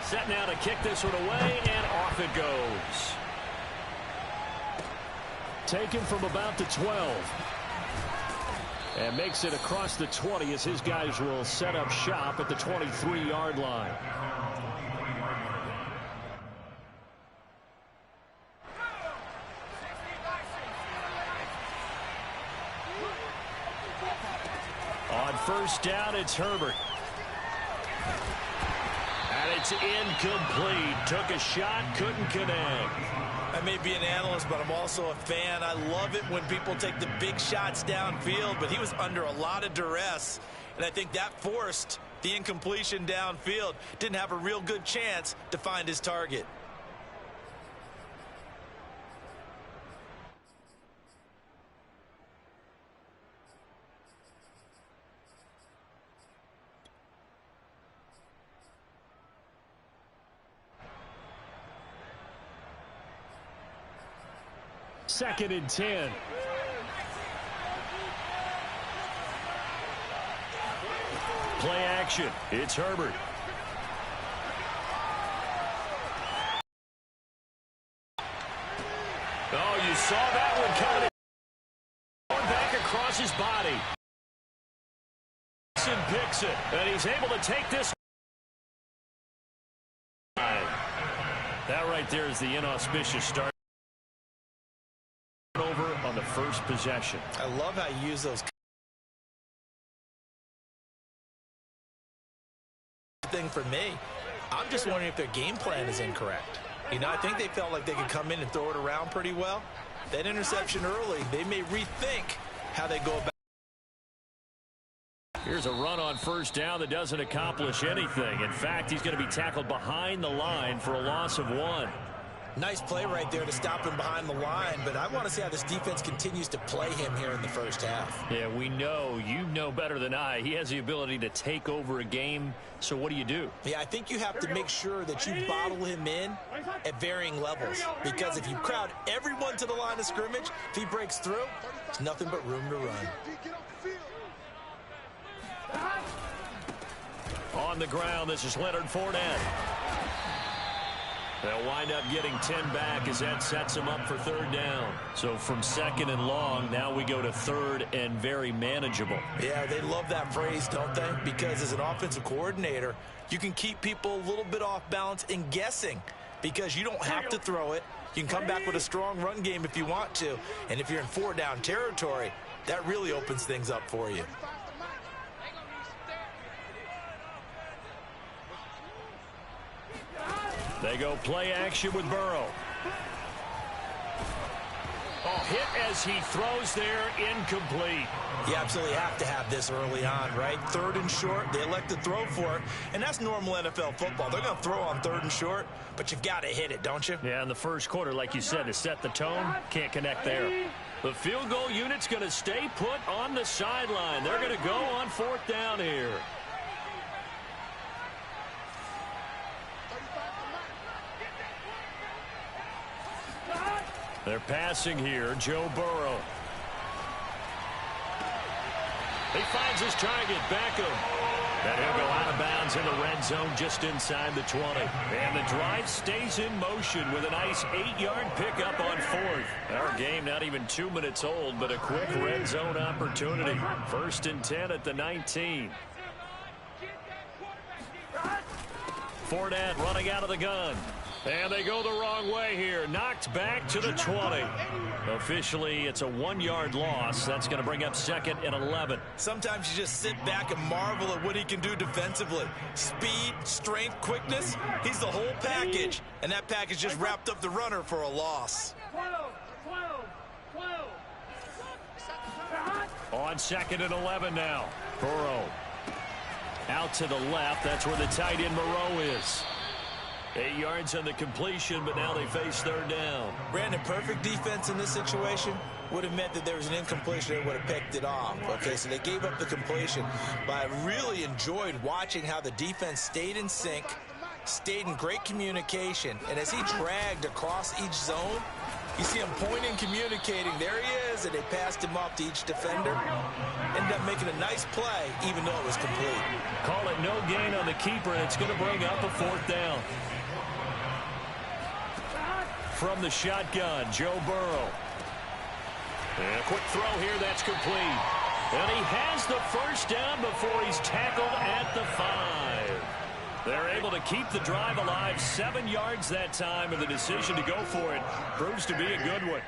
Set now to kick this one away, and off it goes. Taken from about the 12. And makes it across the 20 as his guys will set up shop at the 23-yard line. On first down, it's Herbert. And it's incomplete. Took a shot, couldn't connect. I may be an analyst, but I'm also a fan. I love it when people take the big shots downfield, but he was under a lot of duress, and I think that forced the incompletion downfield. Didn't have a real good chance to find his target. Second and 10. Play action. It's Herbert. Oh, you saw that one coming. Going back across his body. Picks it, and he's able to take this. That right there is the inauspicious start. Over on the first possession. I love how you use those. Thing for me, I'm just wondering if their game plan is incorrect. You know, I think they felt like they could come in and throw it around pretty well. That interception early, they may rethink how they go about. Here's a run on first down that doesn't accomplish anything. In fact, he's going to be tackled behind the line for a loss of 1. Nice play right there to stop him behind the line, but I want to see how this defense continues to play him here in the first half. Yeah, we know, you know better than I, he has the ability to take over a game, so what do? Yeah, I think you have to make sure that you bottle him in at varying levels, because if you crowd everyone to the line of scrimmage, if he breaks through, there's nothing but room to run. On the ground, this is Leonard Fournette. They'll wind up getting 10 back as that sets him up for third down. So from second and long, now we go to third and very manageable. Yeah, they love that phrase, don't they? Because as an offensive coordinator, you can keep people a little bit off balance and guessing because you don't have to throw it. You can come back with a strong run game if you want to. And if you're in 4-down territory, that really opens things up for you. They go play action with Burrow. Oh, hit as he throws there, incomplete. You absolutely have to have this early on, right? Third and short, they elect to throw for it, and that's normal NFL football. They're going to throw on third and short, but you've got to hit it, don't you? Yeah, in the first quarter, like you said, to set the tone, can't connect there. The field goal unit's going to stay put on the sideline. They're going to go on fourth down here. They're passing here, Joe Burrow. He finds his target, Beckham. And he'll go out of bounds in the red zone just inside the 20. And the drive stays in motion with a nice 8-yard pickup on fourth. Our game not even 2 minutes old, but a quick red zone opportunity. First and 10 at the 19. Fournette running out of the gun. And they go the wrong way here. Knocked back to the 20. Officially, it's a 1-yard loss. That's going to bring up second and 11. Sometimes you just sit back and marvel at what he can do defensively. Speed, strength, quickness. He's the whole package. And that package just wrapped up the runner for a loss. On second and 11 now. Burrow out to the left. That's where the tight end Moreau is. 8 yards on the completion, but now they face third down. Brandon, perfect defense in this situation would have meant that there was an incompletion. They would have picked it off. Okay, so they gave up the completion. But I really enjoyed watching how the defense stayed in sync, stayed in great communication. And as he dragged across each zone, You see him pointing, communicating. There he is, and they passed him off to each defender. Ended up making a nice play, even though it was complete. Call it no gain on the keeper, and it's going to bring up a 4th down. From the shotgun, Joe Burrow. And a quick throw here, that's complete. And he has the 1st down before he's tackled at the 5. They're able to keep the drive alive, 7 yards that time, and the decision to go for it proves to be a good one.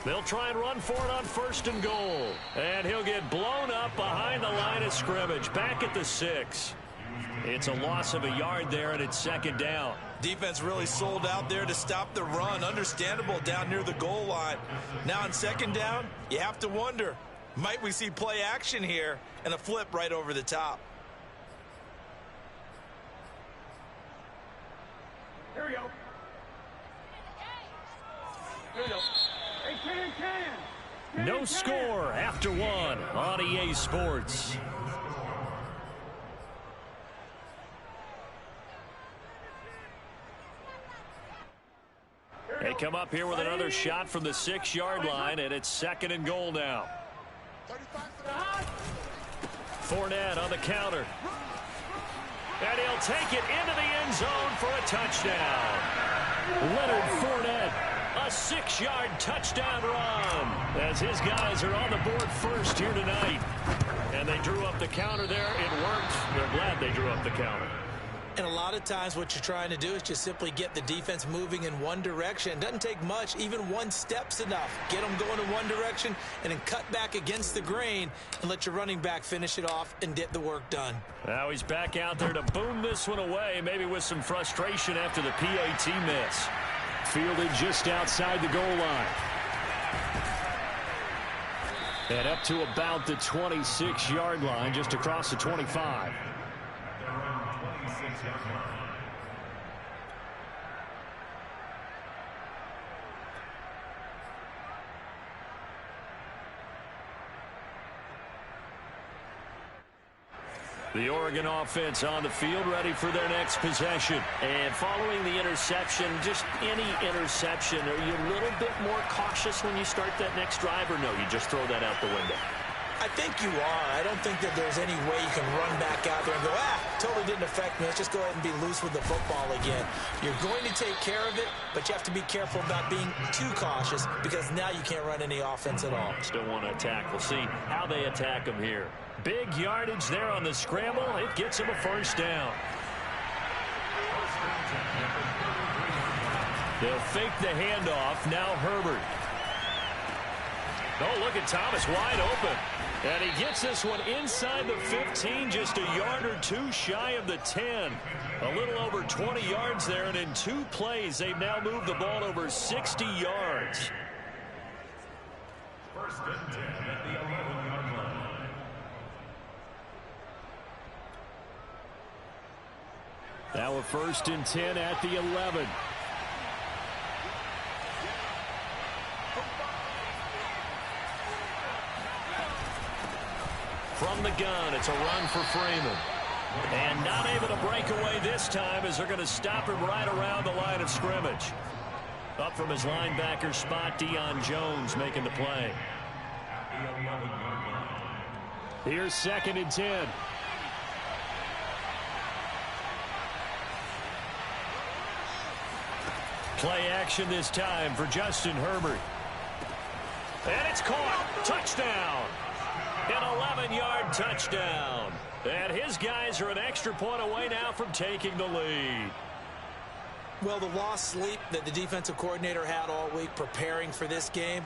They'll try and run for it on 1st and goal. And he'll get blown up behind the line of scrimmage, back at the 6. It's a loss of a yard there, and it's 2nd down. Defense really sold out there to stop the run. Understandable down near the goal line. Now on 2nd down, you have to wonder, might we see play action here and a flip right over the top? Here we go. Here we go. Hey, can. No score after 1 on EA Sports. They come up here with another shot from the 6-yard line, and it's 2nd and goal now. Fournette on the counter. And he'll take it into the end zone for a touchdown. Leonard Fournette, a 6-yard touchdown run, as his guys are on the board first here tonight. And they drew up the counter there. It worked. They're glad they drew up the counter. And a lot of times what you're trying to do is just simply get the defense moving in one direction. It doesn't take much. Even 1 step's enough. Get them going in one direction and then cut back against the grain and let your running back finish it off and get the work done. Now he's back out there to boom this one away, maybe with some frustration after the PAT miss. Fielded just outside the goal line. And up to about the 26-yard line, just across the 25. The Oregon offense on the field, ready for their next possession. And following the interception, just any interception, are you a little bit more cautious when you start that next drive, or no, you just throw that out the window? I think you are. I don't think that there's any way you can run back out there and go, totally didn't affect me. Let's just go ahead and be loose with the football again. You're going to take care of it, but you have to be careful about being too cautious because now you can't run any offense at all. Still want to attack. We'll see how they attack them here. Big yardage there on the scramble. It gets him a 1st down. They'll fake the handoff. Now Herbert. Oh, look at Thomas wide open. And he gets this one inside the 15, just a yard or 2 shy of the 10. A little over 20 yards there, and in 2 plays, they've now moved the ball over 60 yards. 1st and 10 at the 11-yard line. Now a 1st and 10 at the 11. From the gun, it's a run for Freeman. And not able to break away this time as they're going to stop him right around the line of scrimmage. Up from his linebacker spot, Deion Jones making the play. Here's 2nd and 10. Play action this time for Justin Herbert. And it's caught. Touchdown. An 11-yard touchdown. And his guys are an extra point away now from taking the lead. Well, the lost sleep that the defensive coordinator had all week preparing for this game,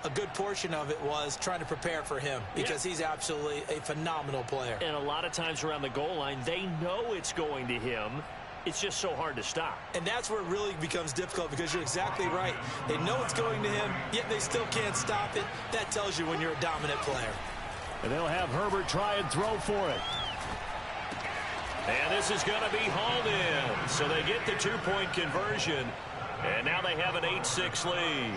a good portion of it was trying to prepare for him because he's absolutely a phenomenal player. And a lot of times around the goal line, they know it's going to him. It's just so hard to stop. And that's where it really becomes difficult because you're exactly right. They know it's going to him, yet they still can't stop it. That tells you when you're a dominant player. And they'll have Herbert try and throw for it. And this is going to be hauled in. So they get the 2-point conversion. And now they have an 8-6 lead.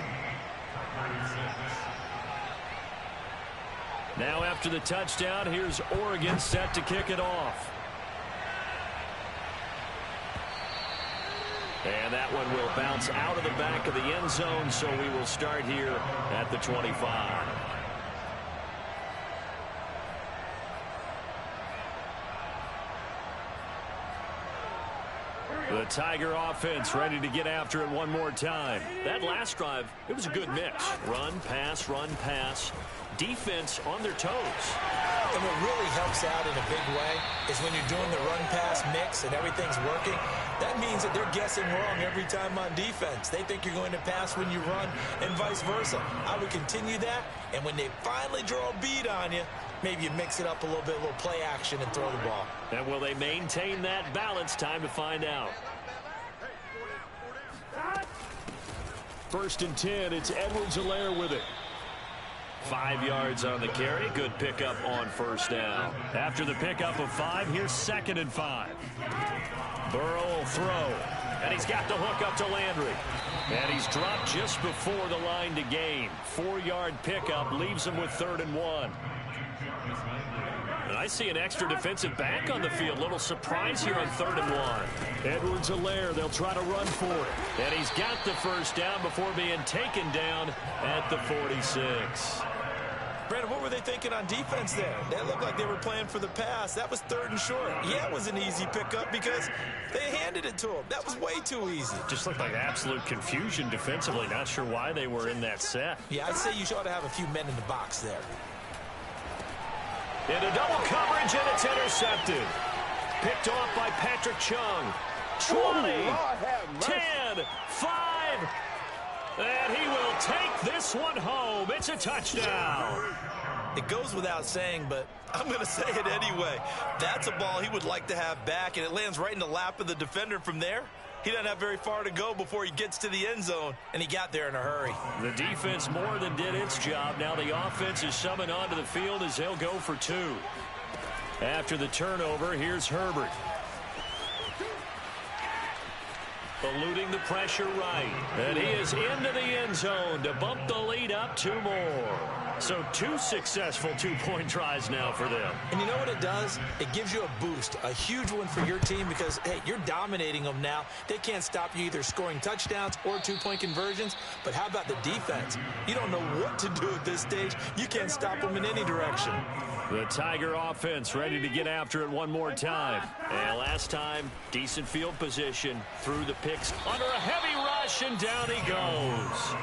Now after the touchdown, here's Oregon set to kick it off. And that one will bounce out of the back of the end zone, so we will start here at the 25. The Tiger offense ready to get after it one more time. That last drive, it was a good mix. Run, pass, defense on their toes. And what really helps out in a big way is when you're doing the run-pass mix and everything's working, that means that they're guessing wrong every time on defense. They think you're going to pass when you run and vice versa. I would continue that, and when they finally draw a bead on you, maybe you mix it up a little bit, a little play action, and throw the ball. And will they maintain that balance? Time to find out. 1st and 10, it's Lsu Vs Ore with it. 5 yards on the carry. Good pickup on 1st down. After the pickup of 5, here's 2nd and 5. Burrow will throw. And he's got the hook up to Landry. And he's dropped just before the line to gain. 4-yard pickup leaves him with 3rd and 1. And I see an extra defensive back on the field. Little surprise here on 3rd and 1. Lsu Vs Ore, they'll try to run for it. And he's got the 1st down before being taken down at the 46. Brandon, what were they thinking on defense there? They looked like they were playing for the pass. That was 3rd and short. Yeah, it was an easy pickup because they handed it to him. That was way too easy. Just looked like absolute confusion defensively. Not sure why they were in that set. Yeah, I'd say you ought to have a few men in the box there. Into double coverage, and it's intercepted. Picked off by Patrick Chung. 20, 10, 5. And he will take this one home. It's a touchdown. It goes without saying, but I'm going to say it anyway. That's a ball he would like to have back, and it lands right in the lap of the defender from there. He doesn't have very far to go before he gets to the end zone, and he got there in a hurry. The defense more than did its job. Now the offense is summoned onto the field as they'll go for 2. After the turnover, here's Herbert. Eluding the pressure right. And he is into the end zone to bump the lead up 2 more. So 2 successful 2-point tries now for them. And you know what it does? It gives you a boost, a huge one for your team because, hey, you're dominating them now. They can't stop you either scoring touchdowns or 2-point conversions. But how about the defense? You don't know what to do at this stage. You can't stop them in any direction. The Tiger offense ready to get after it one more time. And last time, decent field position. Through the picks under a heavy rush, and down he goes.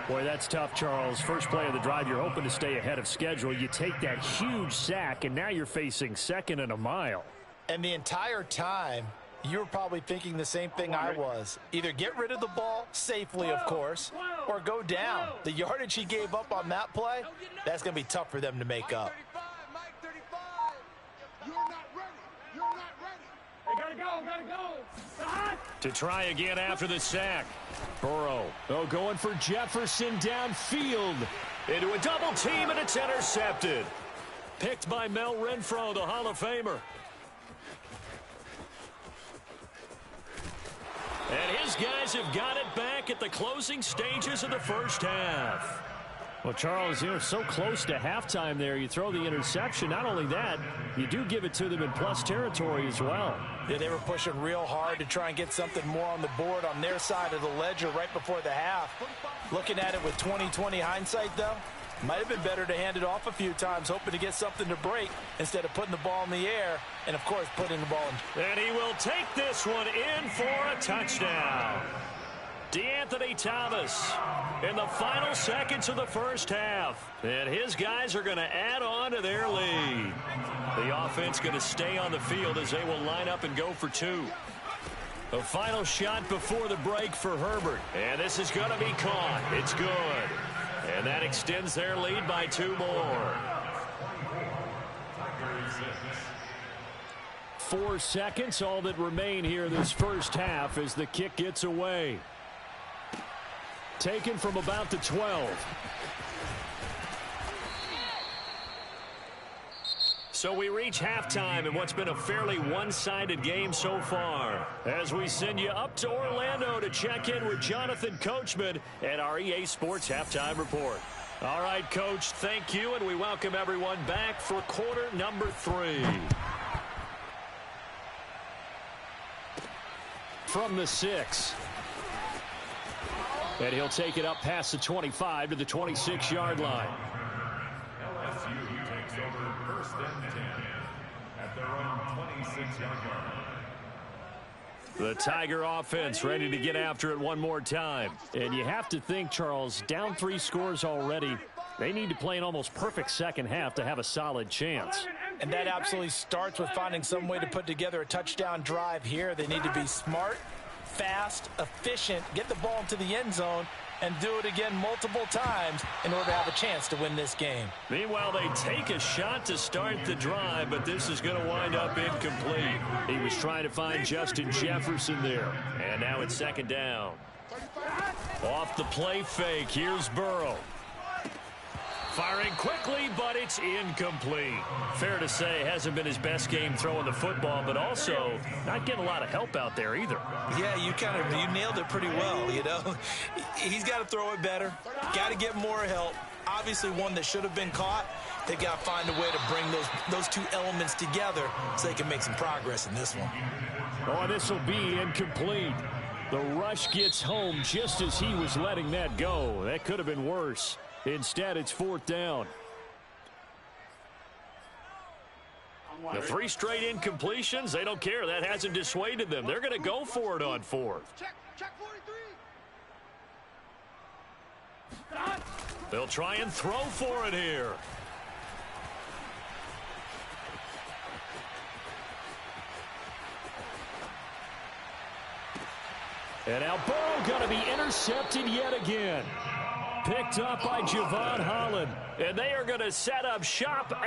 Boy, that's tough, Charles. First play of the drive, you're hoping to stay ahead of schedule. You take that huge sack, and now you're facing 2nd and a mile. And the entire time, you were probably thinking the same thing I was. Either get rid of the ball, safely, of course, or go down. The yardage he gave up on that play, that's going to be tough for them to make up. To try again after the sack. Burrow, going for Jefferson downfield. Into a double team, and it's intercepted. Picked by Mel Renfro, the Hall of Famer. And his guys have got it back at the closing stages of the 1st half. Well, Charles, you're so close to halftime there. You throw the interception. Not only that, you do give it to them in plus territory as well. Yeah, they were pushing real hard to try and get something more on the board on their side of the ledger right before the half. Looking at it with 20/20 hindsight, though, might have been better to hand it off a few times, hoping to get something to break instead of putting the ball in the air and, of course, putting the ball in. And he will take this one in for a touchdown. DeAnthony Thomas in the final seconds of the 1st half. And his guys are going to add on to their lead. The offense going to stay on the field as they will line up and go for 2. A final shot before the break for Herbert. And this is going to be caught. It's good. And that extends their lead by 2 more. 4 seconds, all that remain here this 1st half as the kick gets away. Taken from about the 12. So we reach halftime in what's been a fairly one-sided game so far. As we send you up to Orlando to check in with Jonathan Coachman at our EA Sports Halftime Report. All right, Coach, thank you, and we welcome everyone back for quarter number 3. from the 6. And he'll take it up past the 25 to the 26-yard line. LSU takes over first and 10 at their own 26-yard line. The Tiger offense ready to get after it one more time. And you have to think, Charles, down 3 scores already. They need to play an almost perfect second half to have a solid chance. And that absolutely starts with finding some way to put together a touchdown drive here. They need to be smart, fast, efficient, get the ball into the end zone, and do it again multiple times in order to have a chance to win this game. Meanwhile, they take a shot to start the drive, but this is going to wind up incomplete. He was trying to find Justin Jefferson there. And now it's second down. Off the play fake, here's Burrow. Firing quickly, but it's incomplete. Fair to say, hasn't been his best game throwing the football, but also not getting a lot of help out there either. Yeah, you nailed it pretty well, you know. He's got to throw it better, got to get more help. Obviously one that should have been caught. They've got to find a way to bring those two elements together so they can make some progress in this one. Oh, this will be incomplete. The rush gets home just as he was letting that go. That could have been worse. Instead, it's 4th down. The 3 straight incompletions, they don't care. That hasn't dissuaded them. They're going to go for it on 4th. Check 43. They'll try and throw for it here. And now Burrow going to be intercepted yet again. Picked up by Javon Holland. And they are going to set up shop at